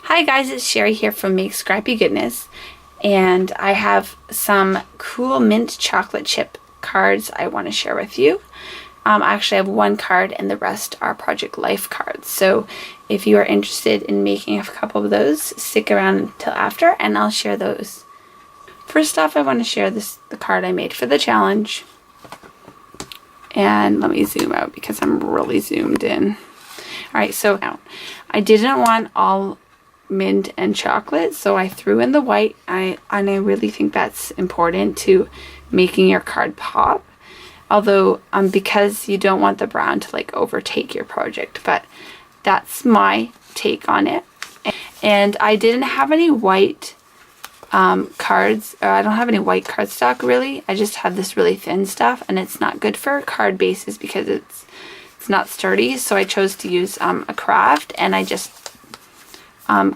Hi guys, it's Sherry here from Make Scrappy Goodness, and I have some cool mint chocolate chip cards I want to share with you. I actually have one card and the rest are Project Life cards, so if you are interested in making a couple of those, stick around until after and I'll share those. First off, I want to share the card I made for the challenge, and let me zoom out because I'm really zoomed in. Alright, so now I didn't want all mint and chocolate, so I threw in the white. I really think that's important to making your card pop, although because you don't want the brown to like overtake your project, but that's my take on it. And I didn't have any white cards, I don't have any white cardstock really. I just had this really thin stuff, and it's not good for card bases because it's not sturdy, so I chose to use a craft, and I just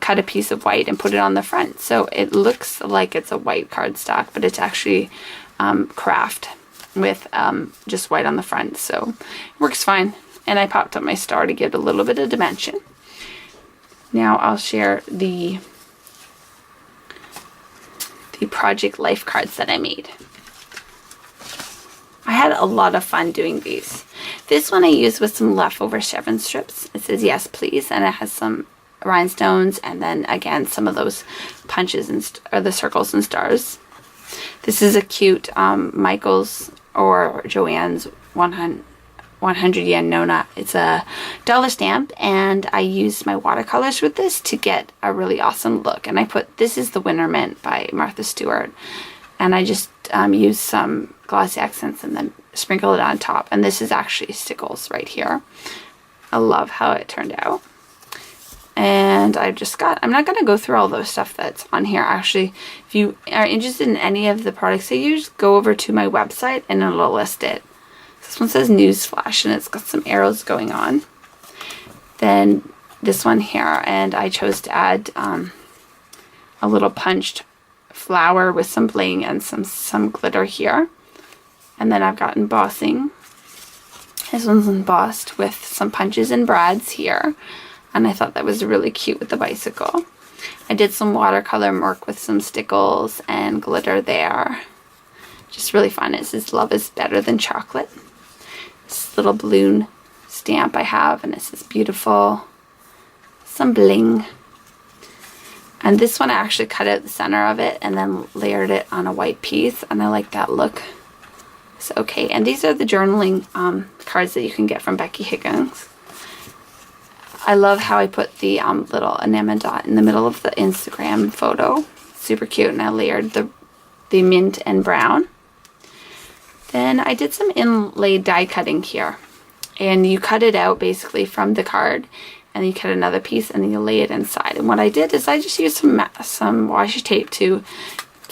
cut a piece of white and put it on the front, so it looks like it's a white cardstock, but it's actually craft with just white on the front, so it works fine. And I popped up my star to give it a little bit of dimension. Now I'll share the Project Life cards that I made. I had a lot of fun doing these. This one I used with some leftover chevron strips. It says yes please, and it has some rhinestones, and then again some of those punches or the circles and stars. This is a cute Michael's or Joanne's 100 yen Nona. It's a dollar stamp, and I used my watercolors with this to get a really awesome look. And I put, this is the Winter Mint by Martha Stewart, and I just used some glossy accents and then sprinkle it on top. And this is actually stickles right here. I love how it turned out. And I'm not going to go through all those stuff that's on here. Actually, if you are interested in any of the products I use, go over to my website and it'll list it. This one says Newsflash, and it's got some arrows going on. Then this one here, and I chose to add a little punched flower with some bling and some glitter here. And then I've got embossing. This one's embossed with some punches and brads here. And I thought that was really cute with the bicycle. I did some watercolor work with some stickles and glitter there. Just really fun. It says love is better than chocolate. This little balloon stamp I have, and it says beautiful. Some bling. And this one I actually cut out the center of it and then layered it on a white piece, and I like that look. So okay, and these are the journaling cards that you can get from Becky Higgins. I love how I put the little enamel dot in the middle of the Instagram photo. Super cute, and I layered the mint and brown. Then I did some inlaid die cutting here, and you cut it out basically from the card, and you cut another piece and then you lay it inside. And what I did is I just used some washi tape to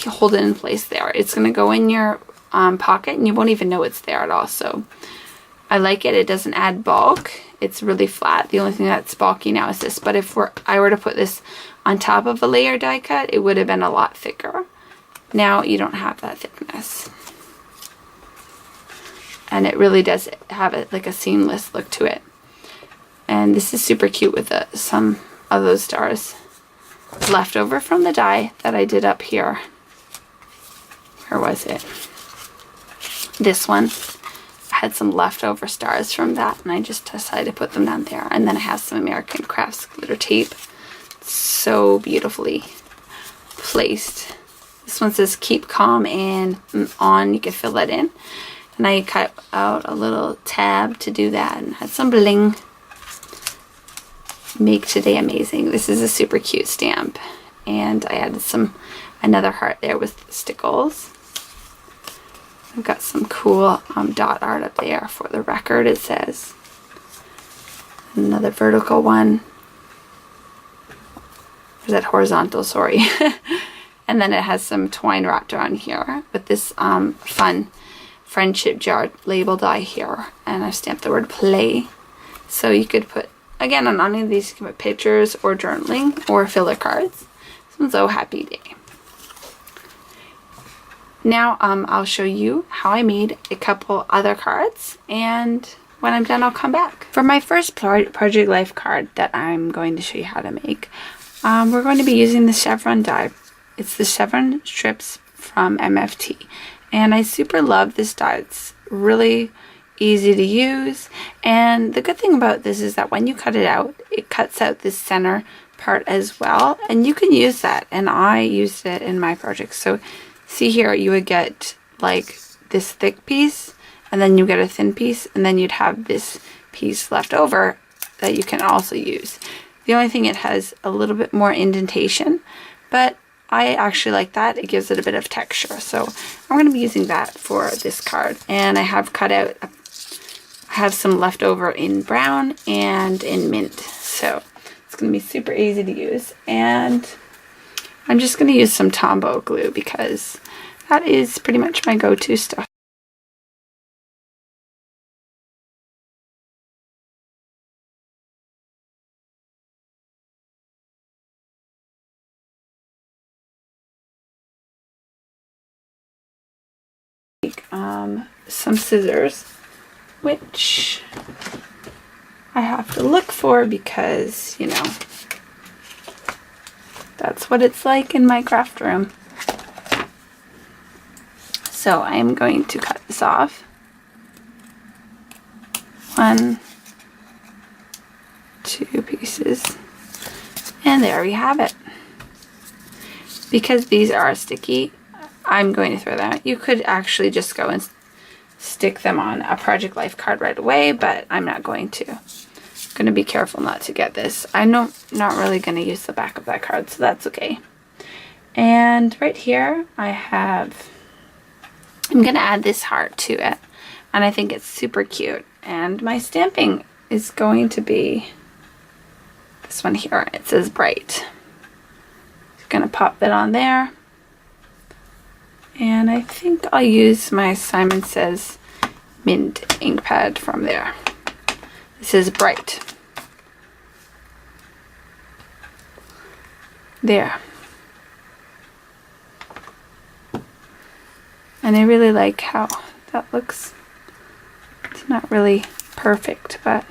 hold it in place there. It's going to go in your pocket, and you won't even know it's there at all. So I like it. It doesn't add bulk. It's really flat. The only thing that's bulky now is this, but if I were to put this on top of a layer die cut, it would have been a lot thicker. Now you don't have that thickness. And it really does have like a seamless look to it. And this is super cute with some of those stars left over from the die that I did up here. Where was it? This one. I had some leftover stars from that, and I just decided to put them down there. And then it has some American Crafts glitter tape. So beautifully placed. This one says keep calm and on. You can fill that in. And I cut out a little tab to do that, and had some bling. Make today amazing. This is a super cute stamp, and I added another heart there with stickles. I've got some cool dot art up there for the record, it says. Another vertical one. Or is that horizontal? Sorry. And then it has some twine wrapped around here with this fun friendship jar label die here. And I've stamped the word play. So you could put, again, on any of these, you can put pictures or journaling or filler cards. This one's Oh Happy Day. Now I'll show you how I made a couple other cards, and when I'm done I'll come back. For my first Project Life card that I'm going to show you how to make, We're going to be using the chevron die. It's the chevron strips from MFT. And I super love this die. It's really easy to use. And the good thing about this is that when you cut it out, it cuts out this center part as well. And you can use that. And I used it in my project. So see here, you would get like this thick piece, and then you get a thin piece, and then you'd have this piece left over that you can also use. The only thing, it has a little bit more indentation, but I actually like that. It gives it a bit of texture. So I'm going to be using that for this card. And I have cut out, I have some left over in brown and in mint. So it's going to be super easy to use. And I'm just going to use some Tombow glue because that is pretty much my go-to stuff. Some scissors, which I have to look for because, you know, that's what it's like in my craft room. So I'm going to cut this off. 1, 2 pieces, and there we have it. Because these are sticky, I'm going to throw them out. You could actually just go and stick them on a Project Life card right away, but I'm not going to. I'm going to be careful not to get this. I'm not really going to use the back of that card, so that's okay. And right here I'm going to add this heart to it, and I think it's super cute. And my stamping is going to be this one here. It says Bright. I'm going to pop that on there. And I think I'll use my Simon Says Mint ink pad from there. This is Bright. There. And I really like how that looks. It's not really perfect, but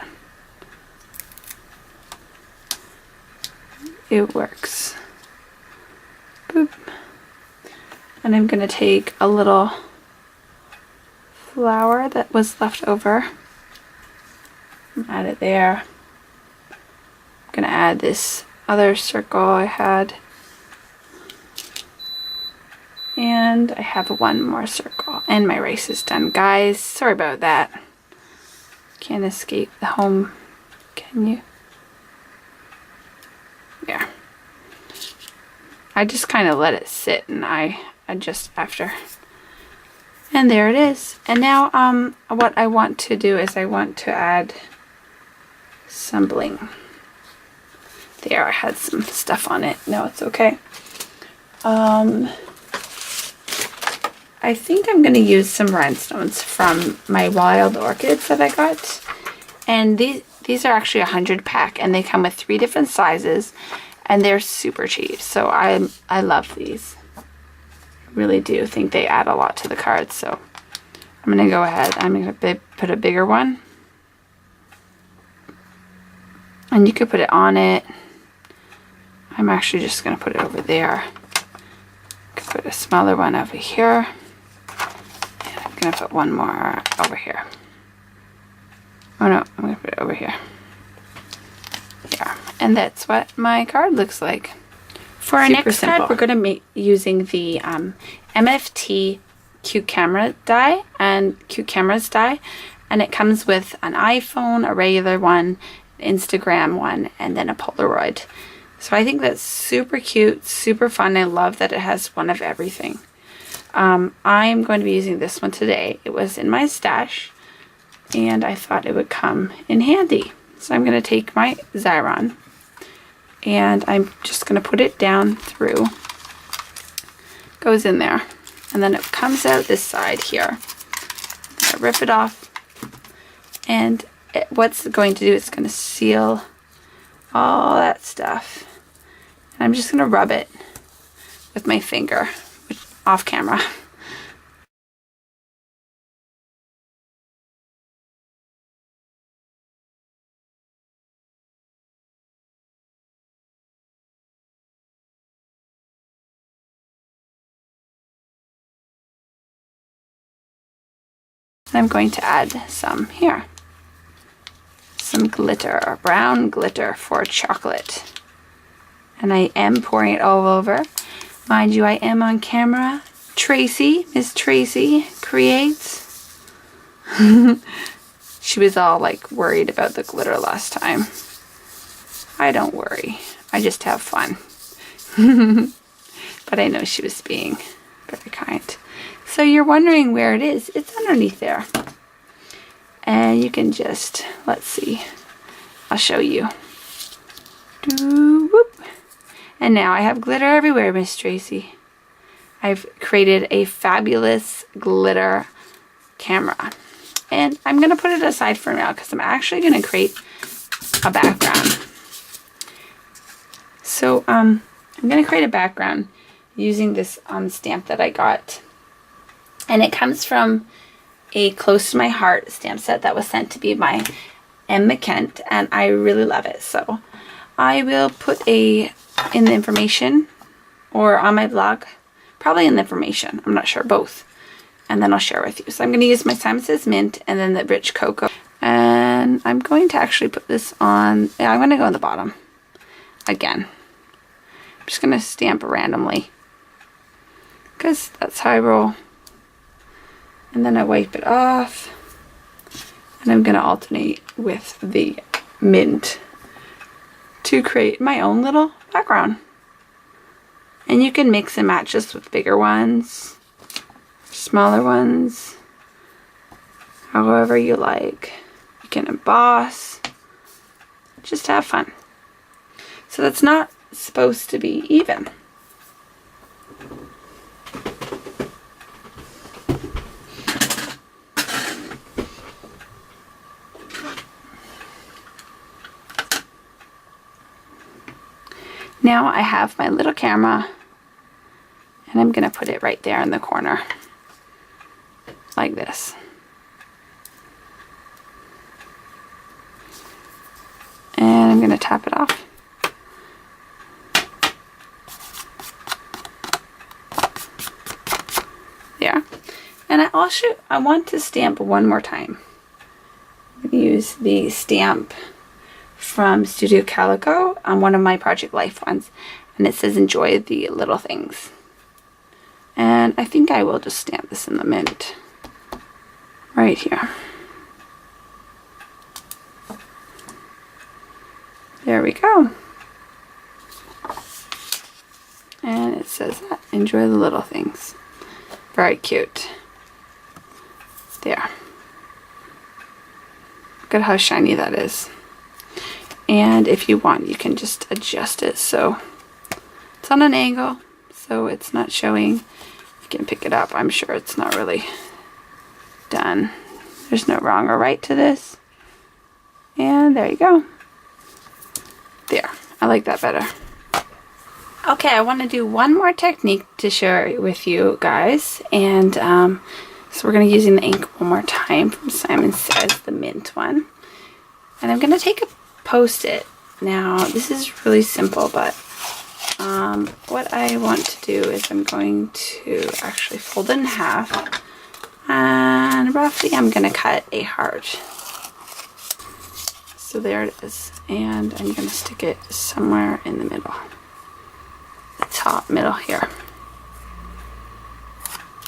it works. Boop. And I'm going to take a little flower that was left over and add it there. I'm going to add this other circle I had. And I have one more circle. And my race is done, guys. Sorry about that. Can't escape the home, can you? There. I just kind of let it sit and I adjust after. And there it is. And now what I want to do is I want to add some bling. There, I had some stuff on it. No, it's okay. I think I'm going to use some rhinestones from my wild orchids that I got. And these are actually 100 pack, and they come with 3 different sizes, and they're super cheap. So I love these. I really do think they add a lot to the cards. So I'm going to go ahead. I'm going to put a bigger one. And you could put it on it. I'm actually just going to put it over there. Could put a smaller one over here. And I'm going to put one more over here. Oh no, I'm going to put it over here. Yeah, and that's what my card looks like. For our next card, we're going to be using the MFT Cute Camera die and Cute Cameras die. And it comes with an iPhone, a regular one, Instagram one, and then a Polaroid. So I think that's super cute, super fun. I love that it has one of everything. I'm going to be using this one today. It was in my stash, and I thought it would come in handy. So I'm going to take my Xyron, and I'm just going to put it down through. Goes in there, and then it comes out this side here. I rip it off, and what's going to do is going to seal all that stuff. And I'm just going to rub it with my finger off camera. And I'm going to add some here. Some glitter, brown glitter for chocolate. And I am pouring it all over. Mind you, I am on camera. Tracy, Miss Tracy creates. She was all like worried about the glitter last time. I don't worry. I just have fun. But I know she was being very kind. So you're wondering where it is. It's underneath there. And you can just, let's see. I'll show you. Whoop. And now I have glitter everywhere, Miss Tracy. I've created a fabulous glitter camera. And I'm going to put it aside for now because I'm actually going to create a background. So I'm going to create a background using this stamp that I got. And it comes from a Close to My Heart stamp set that was sent to me by M. McKent, and I really love it. So I will put in the information or on my blog, probably in the information, I'm not sure, both. And then I'll share with you. So I'm going to use my Simon Says Mint and then the Rich Cocoa. And I'm going to actually put this on, yeah, I'm going to go on the bottom again. I'm just going to stamp randomly because that's how I roll. And then I wipe it off. And I'm going to alternate with the mint to create my own little background. And you can mix and match this with bigger ones, smaller ones, however you like. You can emboss, just have fun. So that's not supposed to be even. Now I have my little camera and I'm going to put it right there in the corner like this. And I'm going to tap it off. There. And I want to stamp one more time. I'm going to use the stamp from Studio Calico on one of my Project Life ones, and it says enjoy the little things. And I think I will just stamp this in the mint right here. There we go. And it says that enjoy the little things. Very cute. There. Look at how shiny that is. And if you want, you can just adjust it so it's on an angle, so it's not showing. You can pick it up. I'm sure it's not really done. There's no wrong or right to this. And there you go. There. I like that better. Okay, I want to do one more technique to share with you guys. And so we're going to be using the ink one more time from Simon Says, the mint one. And I'm going to take a Post-it. Now this is really simple, but what I want to do is I'm going to actually fold it in half and roughly I'm going to cut a heart. So there it is, and I'm going to stick it somewhere in the middle, the top middle here.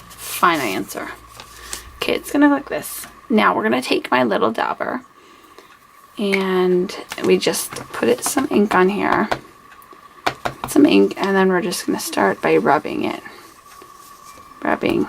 Final answer. Okay, it's going to look like this. Now we're going to take my little dauber and we just put some ink on here, some ink, and then we're just going to start by rubbing it. Rubbing.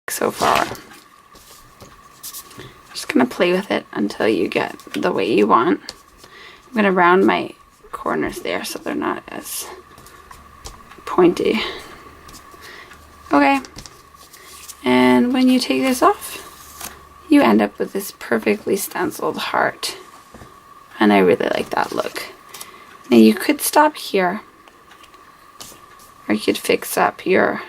So far. Just gonna play with it until you get the way you want. I'm gonna round my corners there so they're not as pointy. when you take this off, you end up with this perfectly stenciled heart. And I really like that look. Now you could stop here, or you could fix up your,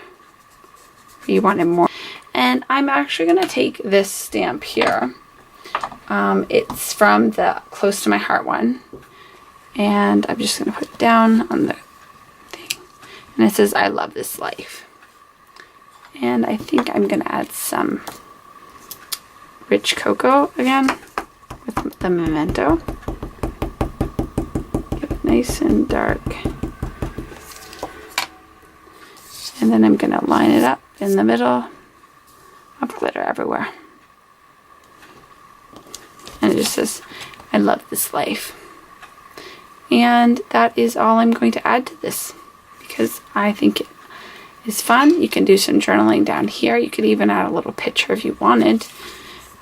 you wanted more. And I'm actually going to take this stamp here. It's from the Close to My Heart one. And I'm just going to put it down on the thing. And it says, I love this life. And I think I'm going to add some rich cocoa again with the Memento. Get it nice and dark. And then I'm going to line it up in the middle of glitter everywhere. And it just says, I love this life. And that is all I'm going to add to this, because I think it is fun. You can do some journaling down here. You could even add a little picture if you wanted.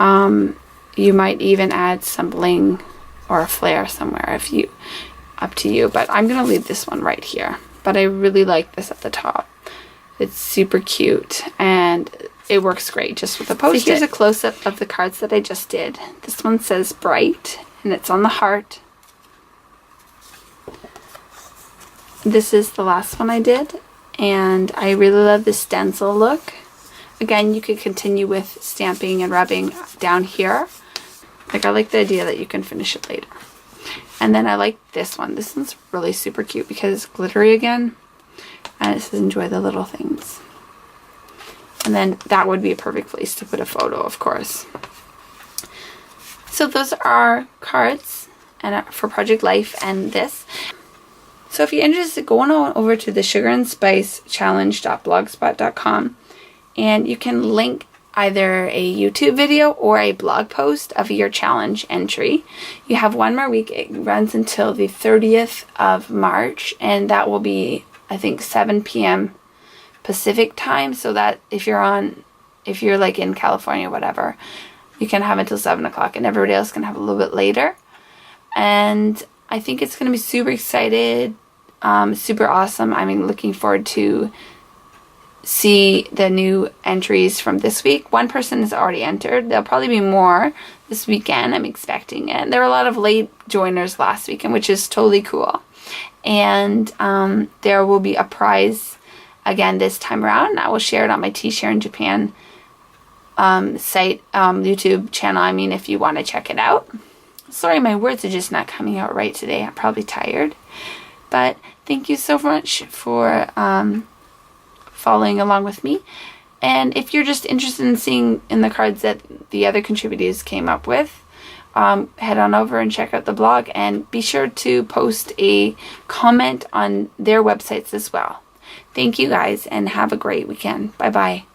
You might even add some bling or a flare somewhere, if you, up to you. But I'm going to leave this one right here. But I really like this at the top. It's super cute, and it works great just with a post-it. So here's a close-up of the cards that I just did. This one says Bright, and it's on the heart. This is the last one I did, and I really love the stencil look. Again, you could continue with stamping and rubbing down here. Like, I like the idea that you can finish it later. And then I like this one. This one's really super cute because it's glittery again. And it says, enjoy the little things. And then that would be a perfect place to put a photo, of course. So those are our cards and for Project Life and this. So if you're interested, go on over to the sugarandspicechallenge.blogspot.com, and you can link either a YouTube video or a blog post of your challenge entry. You have one more week. It runs until the 30th of March, and that will be, I think, 7 p.m. Pacific time, so that if you're like in California or whatever, you can have until 7 o'clock, and everybody else can have a little bit later. And I think it's going to be super excited, super awesome. I'm looking forward to see the new entries from this week. One person has already entered. There'll probably be more this weekend, I'm expecting it. There were a lot of late joiners last weekend, which is totally cool. And there will be a prize again this time around. I will share it on my Xyron Japan site, YouTube channel. If you want to check it out. Sorry, my words are just not coming out right today. I'm probably tired. But thank you so much for following along with me. And if you're just interested in seeing in the cards that the other contributors came up with, head on over and check out the blog, and be sure to post a comment on their websites as well. Thank you guys, and have a great weekend. Bye bye.